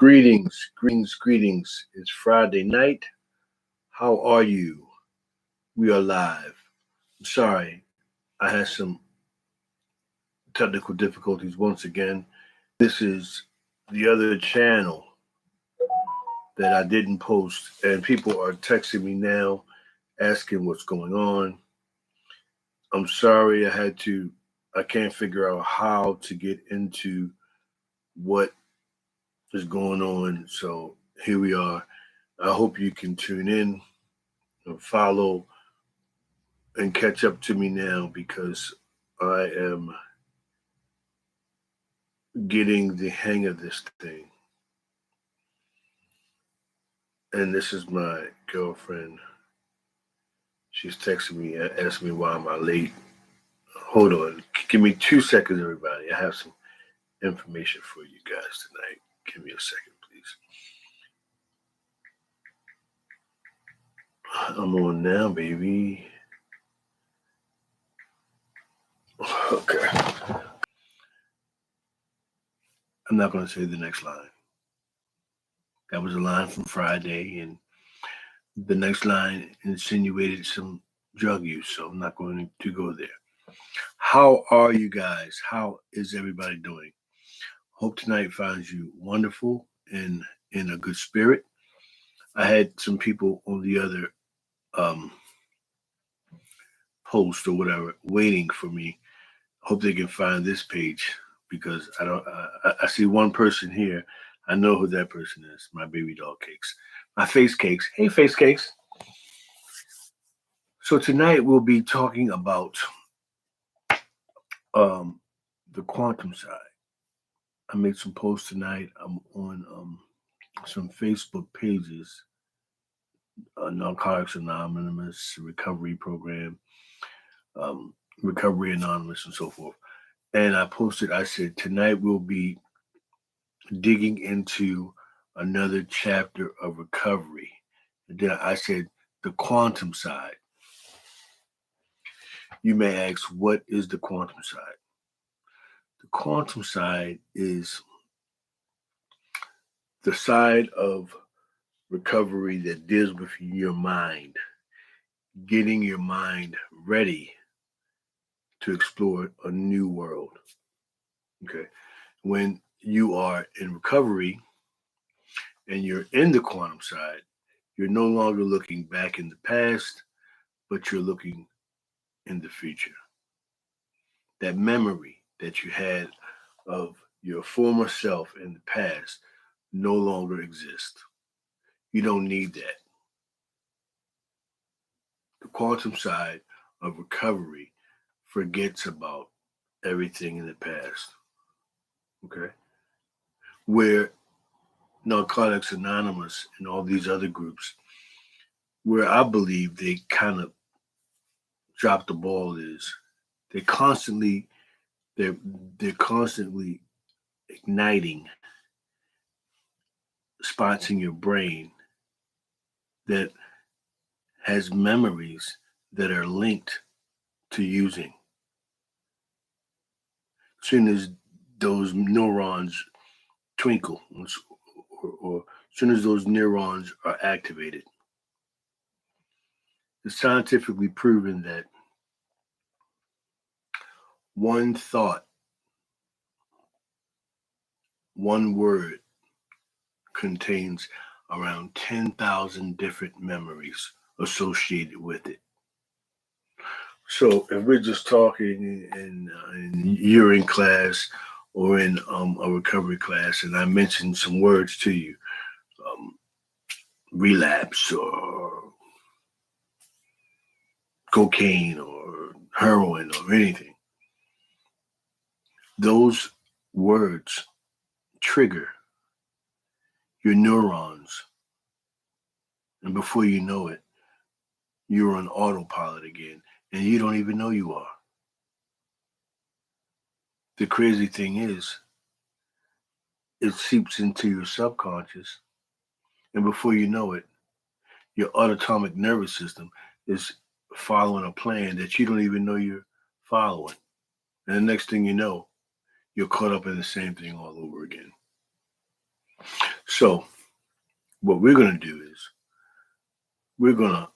Greetings. It's Friday night. How are you? We are live. I'm sorry, I had some technical difficulties once again. This is the other channel that I didn't post, and people are texting me now asking what's going on. I'm sorry, I can't figure out how to get into what is going on. So here we are. I hope you can tune in and follow and catch up to me now because I am getting the hang of this thing. And this is my girlfriend. She's texting me, asking me why am I late. Hold on. Give me 2 seconds, everybody. I have some information for you guys tonight. Give me a second, please. I'm on now, baby. Okay. I'm not going to say the next line. That was a line from Friday, and the next line insinuated some drug use, so I'm not going to go there. How are you guys? How is everybody doing? Hope tonight finds you wonderful and in a good spirit. I had some people on the other um, post or whatever waiting for me. Hope they can find this page because I don't. I see one person here. I know who that person is. My baby doll cakes. My face cakes. Hey, face cakes. So tonight we'll be talking about um, the quantum side. I made some posts tonight. I'm on some Facebook pages, Narcotics Anonymous, Recovery Program, Recovery Anonymous, and so forth. And I posted, I said, tonight we'll be digging into another chapter of recovery. And then I said, the quantum side. You may ask, what is the quantum side? The quantum side is the side of recovery that deals with your mind, getting your mind ready to explore a new world. Okay. When you are in recovery and you're in the quantum side, you're no longer looking back in the past, but you're looking in the future. That memory that you had of your former self in the past no longer exists. You don't need that. The quantum side of recovery forgets about everything in the past. Okay? Where Narcotics Anonymous and all these other groups, where I believe they kind of drop the ball is they constantly they're they're constantly igniting spots in your brain that has memories that are linked to using. As soon as those neurons twinkle, or as soon as those neurons are activated, it's scientifically proven that one thought, one word contains around 10,000 different memories associated with it. So if we're just talking and you're in class or in a recovery class, and I mentioned some words to you, um, relapse or cocaine or heroin or anything, those words trigger your neurons, and before you know it, you're on autopilot again, and you don't even know you are. The crazy thing is, it seeps into your subconscious, and before you know it, your autonomic nervous system is following a plan that you don't even know you're following. And the next thing you know, you're caught up in the same thing all over again. So what we're going to do is we're going to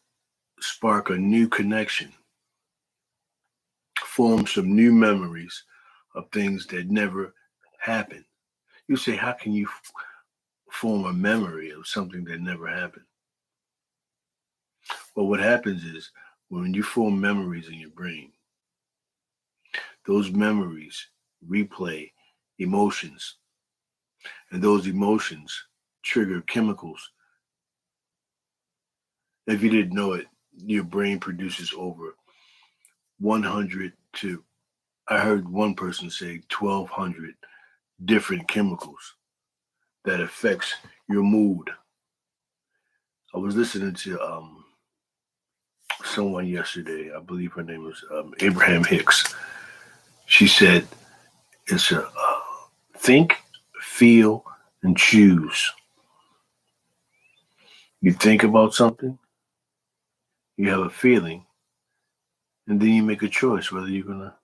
spark a new connection, form some new memories of things that never happened. You say, how can you form a memory of something that never happened? Well, what happens is when you form memories in your brain, those memories replay emotions, and those emotions trigger chemicals. If you didn't know it, your brain produces over 100 to, I heard one person say 1,200 different chemicals that affects your mood. I was listening to someone yesterday. I believe her name was Abraham Hicks. She said it's a think, feel, and choose. You think about something, you have a feeling, and then you make a choice whether you're gonna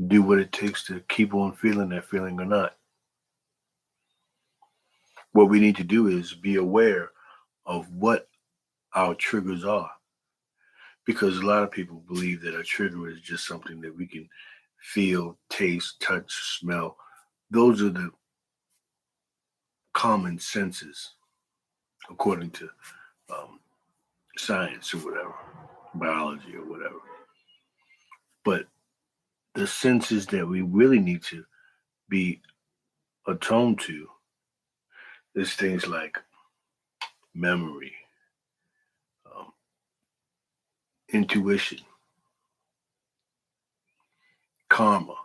do what it takes to keep on feeling that feeling or not. What we need to do is be aware of what our triggers are, because a lot of people believe that a trigger is just something that we can feel, taste, touch, smell. Those are the common senses, according to um, science or whatever, biology or whatever. But the senses that we really need to be attuned to is things like memory, um, intuition, karma,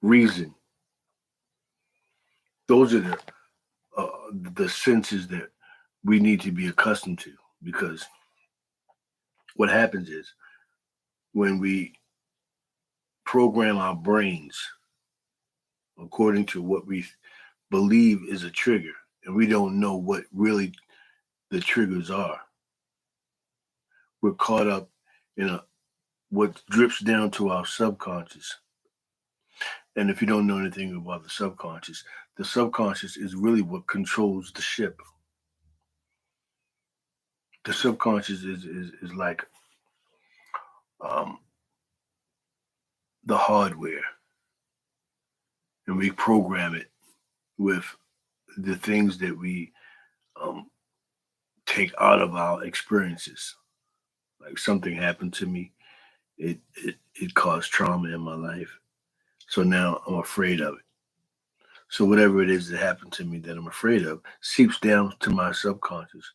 reason. Those are the senses that we need to be accustomed to, because what happens is when we program our brains according to what we believe is a trigger, and we don't know what really the triggers are, we're caught up in a what drips down to our subconscious. And if you don't know anything about the subconscious is really what controls the ship. The subconscious is like um, the hardware, and we program it with the things that we um, take out of our experiences. Like something happened to me, it caused trauma in my life. So now I'm afraid of it. So whatever it is that happened to me that I'm afraid of seeps down to my subconscious.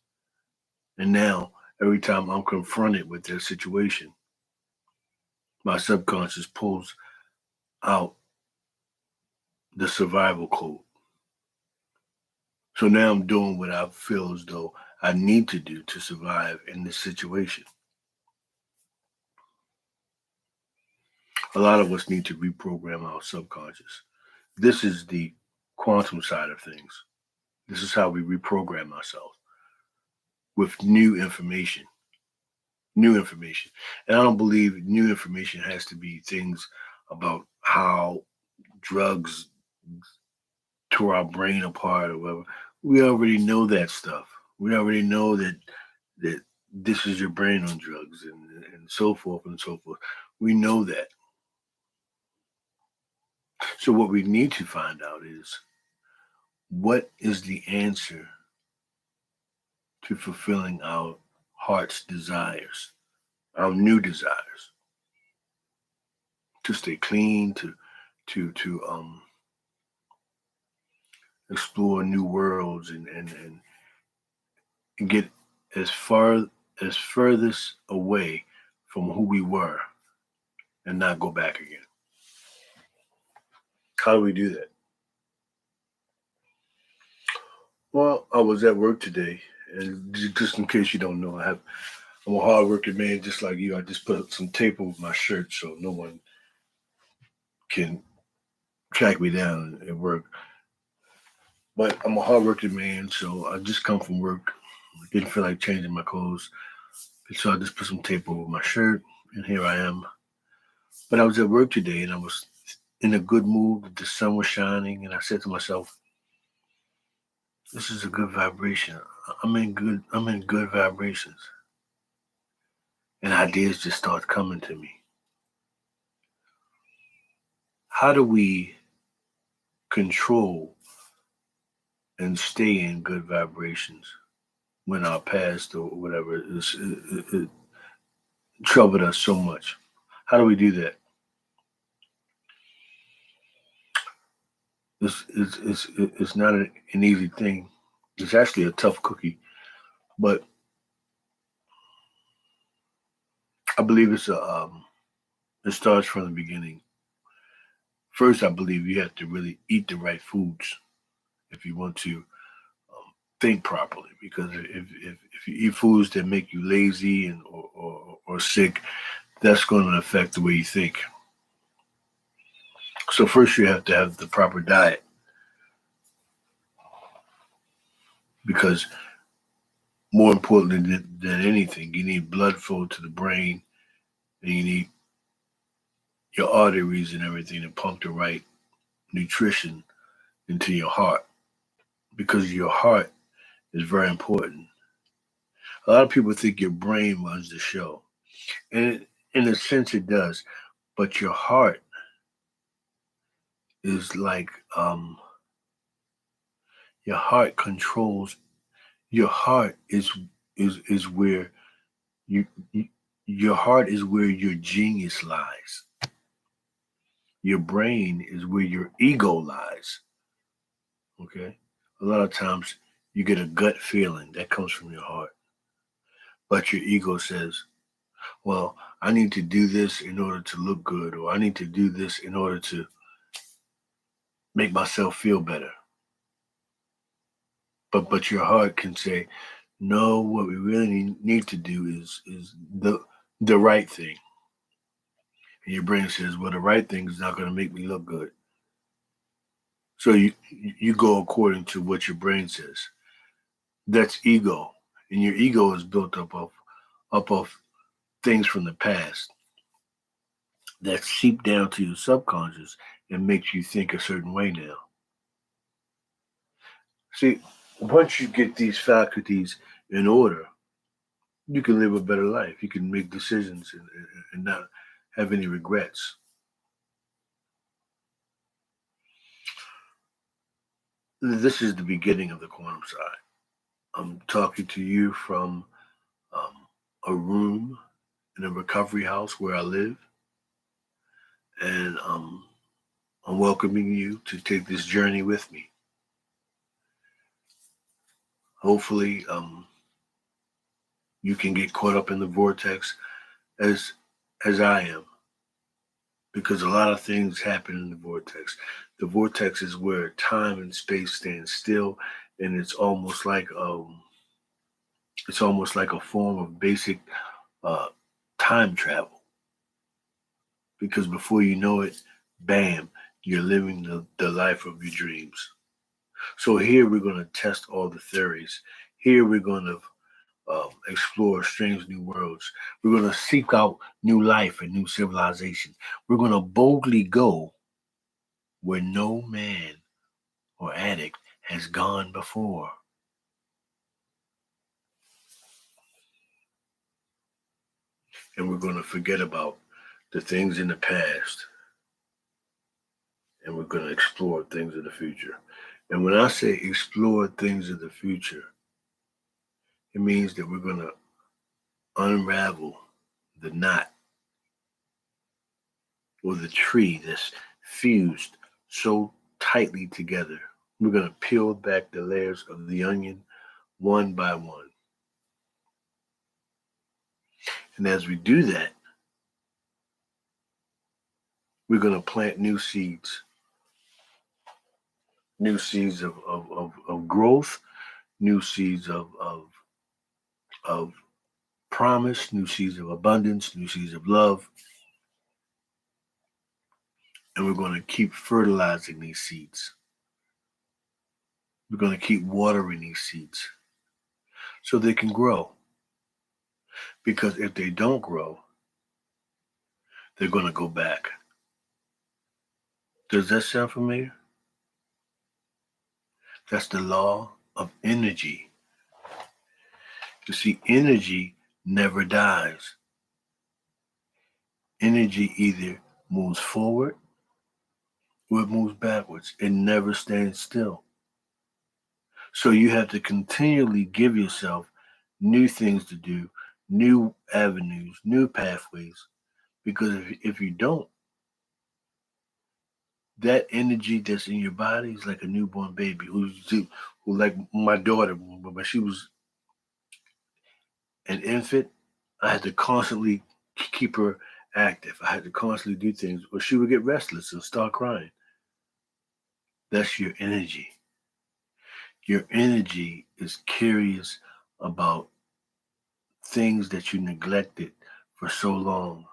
And now every time I'm confronted with that situation, my subconscious pulls out the survival code. So now I'm doing what I feel as though I need to do to survive in this situation. A lot of us need to reprogram our subconscious. This is the quantum side of things. This is how we reprogram ourselves with new information. New information. And I don't believe new information has to be things about how drugs tore our brain apart or whatever. We already know that stuff. We already know that this is your brain on drugs and so forth and so forth. We know that. So what we need to find out is what is the answer to fulfilling our heart's desires, our new desires, to stay clean, to explore new worlds and get as far as furthest away from who we were and not go back again. How do we do that? Well, I was at work today, and just in case you don't know, I'm a hardworking man just like you. I just put some tape over my shirt so no one can track me down at work. But I'm a hardworking man, so I just come from work. I didn't feel like changing my clothes, so I just put some tape over my shirt, and here I am. But I was at work today, and I was in a good mood. The sun was shining, and I said to myself, This is a good vibration. I'm in good vibrations. And ideas just start coming to me. How do we control and stay in good vibrations when our past or whatever it troubled us so much? How do we do that? It's not an easy thing. It's actually a tough cookie, but I believe it starts from the beginning. First, I believe you have to really eat the right foods if you want to think properly. Because if you eat foods that make you lazy and or sick, that's going to affect the way you think. So first, you have to have the proper diet because more importantly than anything, you need blood flow to the brain, and you need your arteries and everything to pump the right nutrition into your heart because your heart is very important. A lot of people think your brain runs the show, and in a sense it does, but your heart is like your heart controls. Your heart is where you, you your heart is where your genius lies. Your brain is where your ego lies. Okay, a lot of times you get a gut feeling that comes from your heart, but your ego says, well, I need to do this in order to look good, or I need to do this in order to make myself feel better. But your heart can say, no, what we really need to do is the right thing. And your brain says, well, the right thing is not going to make me look good. So you go according to what your brain says. That's ego. And your ego is built up of things from the past that seep down to your subconscious and makes you think a certain way now. See, once you get these faculties in order, you can live a better life. You can make decisions and not have any regrets. This is the beginning of the quantum side. I'm talking to you from um, a room in a recovery house where I live, and I'm welcoming you to take this journey with me. Hopefully, you can get caught up in the vortex as as I am, because a lot of things happen in the vortex. The vortex is where time and space stand still, and it's almost like a form of basic uh, time travel. Because before you know it, bam, you're living the life of your dreams. So here we're going to test all the theories. Here we're going to explore strange new worlds. We're going to seek out new life and new civilization. We're going to boldly go where no man or addict has gone before. And we're going to forget about the things in the past, and we're going to explore things of the future. And when I say explore things of the future, it means that we're going to unravel the knot or the tree that's fused so tightly together. We're going to peel back the layers of the onion one by one. And as we do that, we're going to plant new seeds of growth, new seeds of promise, new seeds of abundance, new seeds of love. And we're going to keep fertilizing these seeds. We're going to keep watering these seeds so they can grow. Because if they don't grow, they're going to go back. Does that sound familiar? That's the law of energy. You see, energy never dies. Energy either moves forward or it moves backwards. It never stands still. So you have to continually give yourself new things to do, new avenues, new pathways. Because if you don't, that energy that's in your body is like a newborn baby who like my daughter, when she was an infant, I had to constantly keep her active. I had to constantly do things, or she would get restless and start crying. That's your energy. Your energy is curious about things that you neglected for so long,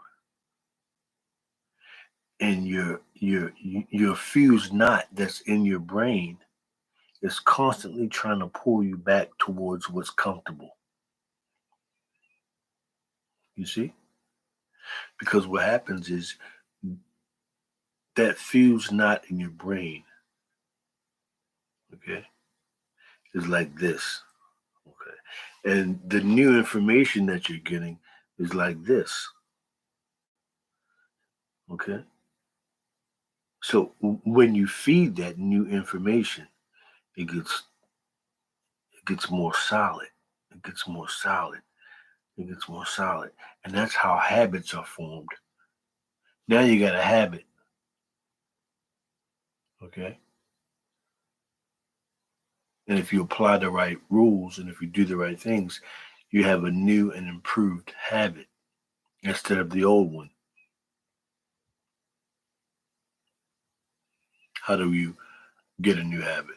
and your fused knot that's in your brain is constantly trying to pull you back towards what's comfortable. You see? Because what happens is that fused knot in your brain, okay, is like this. Okay. And the new information that you're getting is like this. Okay. So when you feed that new information, it gets more solid. It gets more solid. It gets more solid. And that's how habits are formed. Now you got a habit. Okay. And if you apply the right rules and if you do the right things, you have a new and improved habit instead of the old one. How do you get a new habit?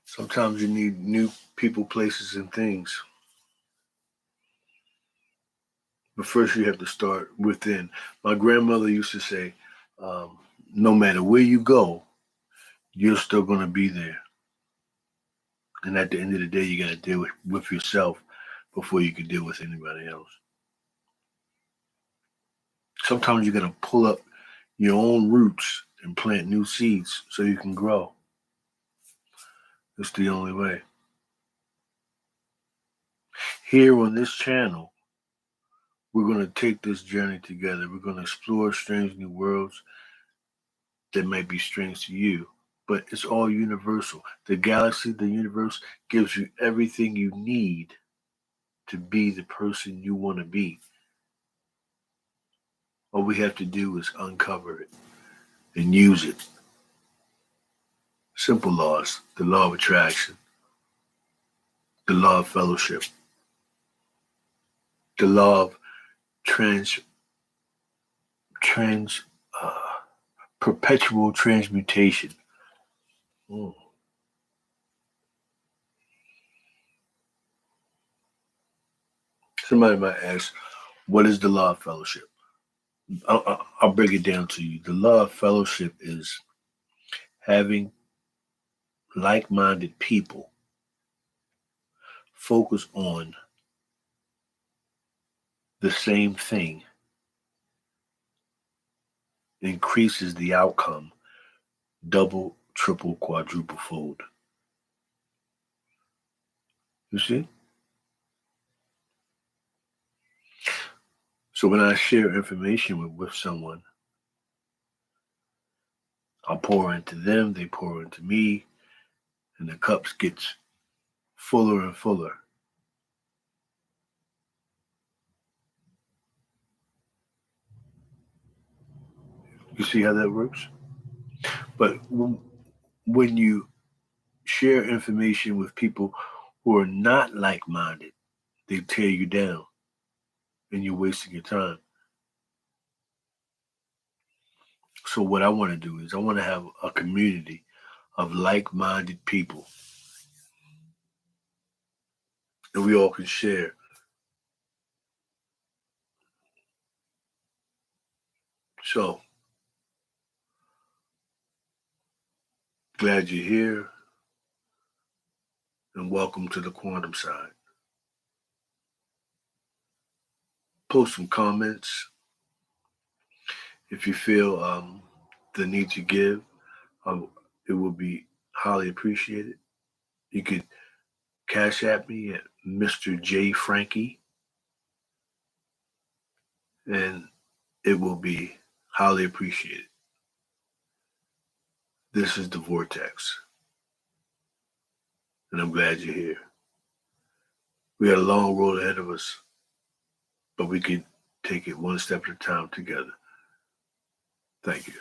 Sometimes you need new people, places, and things. But first, you have to start within. My grandmother used to say, no matter where you go, you're still going to be there. And at the end of the day, you got to deal with yourself before you can deal with anybody else. Sometimes you got to pull up your own roots and plant new seeds so you can grow. It's the only way. Here on this channel, we're going to take this journey together. We're going to explore strange new worlds that might be strange to you, but it's all universal. The galaxy, the universe gives you everything you need to be the person you want to be. All we have to do is uncover it and use it. Simple laws, the law of attraction, the law of fellowship, the law of trans trans perpetual transmutation. Mm. Somebody might ask, what is the law of fellowship? I'll break it down to you. The law of fellowship is having like-minded people focus on the same thing increases the outcome double, triple, quadruple fold. You see? So when I share information with someone, I'll pour into them, they pour into me, and the cups gets fuller and fuller. You see how that works? But when you share information with people who are not like-minded, they tear you down and you're wasting your time. So what I want to do is I want to have a community of like-minded people and we all can share. So glad you're here and welcome to the quantum side. Post some comments if you feel the need to give. It will be highly appreciated. You could cash at me at Mr. J Frankie, and it will be highly appreciated. This is the Vortex, and I'm glad you're here. We got a long road ahead of us, but we can take it one step at a time together. Thank you.